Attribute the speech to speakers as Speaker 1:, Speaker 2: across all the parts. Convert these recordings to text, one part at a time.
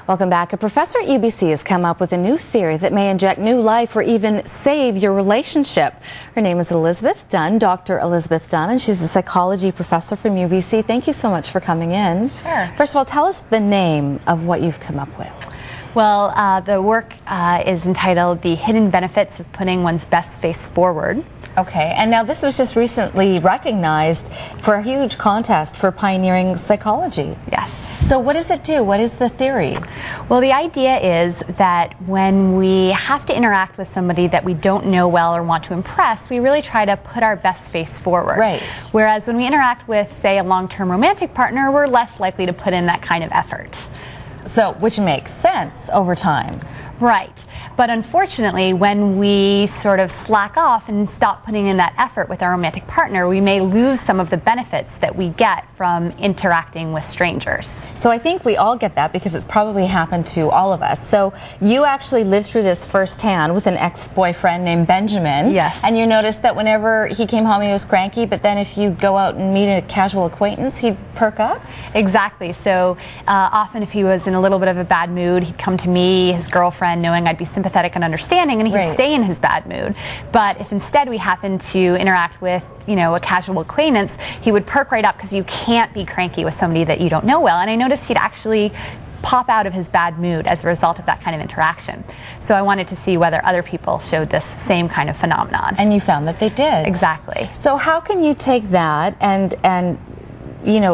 Speaker 1: Welcome back. A professor at UBC has come up with a new theory that may inject new life or even save your relationship. Her name is Elizabeth Dunn, Dr. Elizabeth Dunn, and she's a psychology professor from UBC. Thank you so much for coming in.
Speaker 2: Sure.
Speaker 1: First of all, tell us the name of what you've come up with.
Speaker 2: Well, the work is entitled The Hidden Benefits of Putting One's Best Face Forward.
Speaker 1: Okay, and now this was just recently recognized for a huge contest for pioneering psychology.
Speaker 2: Yes.
Speaker 1: So what does it do? What is the theory?
Speaker 2: Well, the idea is that when we have to interact with somebody that we don't know well or want to impress, we really try to put our best face forward.
Speaker 1: Right.
Speaker 2: Whereas when we interact with, say, a long-term romantic partner, we're less likely to put in that kind of effort.
Speaker 1: So, which makes sense over time.
Speaker 2: Right. But unfortunately, when we sort of slack off and stop putting in that effort with our romantic partner, we may lose some of the benefits that we get from interacting with strangers.
Speaker 1: So I think we all get that because it's probably happened to all of us. So you actually lived through this firsthand with an ex-boyfriend named Benjamin.
Speaker 2: Yes.
Speaker 1: And you noticed that whenever he came home he was cranky, but then if you go out and meet a casual acquaintance, he'd perk up?
Speaker 2: Exactly. So often if he was in a little bit of a bad mood, he'd come to me, his girlfriend, knowing I'd be sympathetic and understanding, and he'd stay in his bad mood. But if instead we happened to interact with, a casual acquaintance, he would perk right up because you can't be cranky with somebody that you don't know well. And I noticed he'd actually pop out of his bad mood as a result of that kind of interaction. So I wanted to see whether other people showed this same kind of phenomenon.
Speaker 1: And you found that they did.
Speaker 2: Exactly.
Speaker 1: So how can you take that and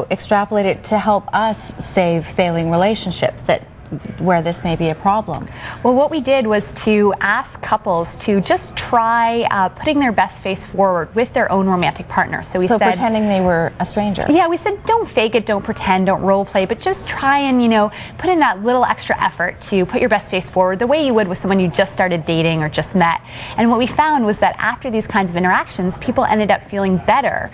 Speaker 1: extrapolate it to help us save failing relationships where this may be a problem?
Speaker 2: Well, what we did was to ask couples to just try putting their best face forward with their own romantic partner. So we said,
Speaker 1: pretending they were a stranger.
Speaker 2: Yeah, we said don't fake it, don't pretend, don't role play, but just try and, put in that little extra effort to put your best face forward the way you would with someone you just started dating or just met. And what we found was that after these kinds of interactions, people ended up feeling better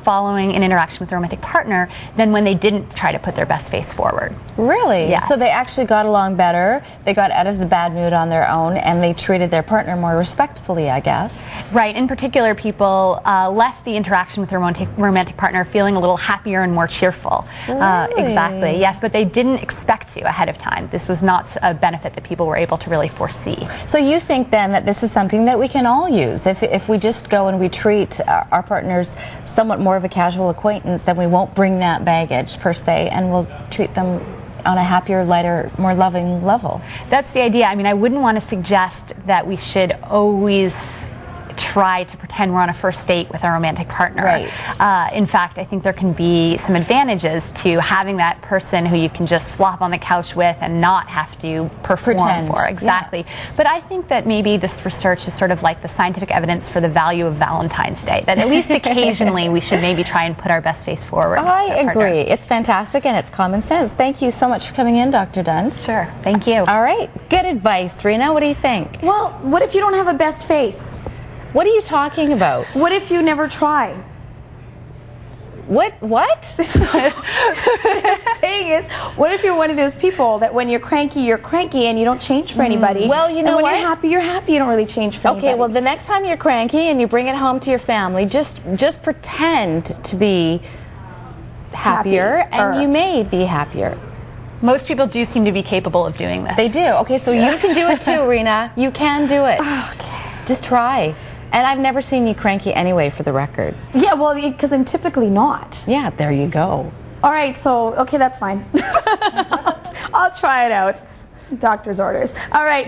Speaker 2: following an interaction with a romantic partner than when they didn't try to put their best face forward.
Speaker 1: Really?
Speaker 2: Yes.
Speaker 1: So they actually got along better, they got out of the bad mood on their own, and they treated their partner more respectfully, I guess.
Speaker 2: Right. In particular, people left the interaction with their romantic partner feeling a little happier and more cheerful.
Speaker 1: Really?
Speaker 2: Exactly. Yes, but they didn't expect to ahead of time. This was not a benefit that people were able to really foresee.
Speaker 1: So you think then that this is something that we can all use? If we just go and we treat our partners somewhat more of a casual acquaintance, then we won't bring that baggage per se, and we'll treat them on a happier, lighter, more loving level.
Speaker 2: That's the idea. I mean, I wouldn't want to suggest that we should always try to pretend we're on a first date with our romantic partner.
Speaker 1: Right.
Speaker 2: In fact, I think there can be some advantages to having that person who you can just flop on the couch with and not have to perform for. Exactly. Yeah. But I think that maybe this research is sort of like the scientific evidence for the value of Valentine's Day, that at least occasionally we should maybe try and put our best face forward.
Speaker 1: I agree. It's fantastic and it's common sense. Thank you so much for coming in, Dr. Dunn.
Speaker 2: Sure. Thank you.
Speaker 1: All right. Good advice, Rena. What do you think?
Speaker 3: Well, what if you don't have a best face?
Speaker 1: What are you talking about?
Speaker 3: What if you never try?
Speaker 1: What?
Speaker 3: What I'm saying is, what if you're one of those people that when you're cranky and you don't change for anybody?
Speaker 1: Well, you know
Speaker 3: and when
Speaker 1: what?
Speaker 3: you're happy, you don't really change for anybody.
Speaker 1: Okay, well, the next time you're cranky and you bring it home to your family, just pretend to be happier, and you may be happier.
Speaker 2: Most people do seem to be capable of doing this.
Speaker 1: They do. Okay, so you can do it too, Rena. You can do it.
Speaker 3: Okay.
Speaker 1: Just try. And I've never seen you cranky anyway, for the record.
Speaker 3: Yeah, well, because I'm typically not.
Speaker 1: Yeah, there you go.
Speaker 3: All right, so, okay, that's fine. I'll try it out. Doctor's orders. All right.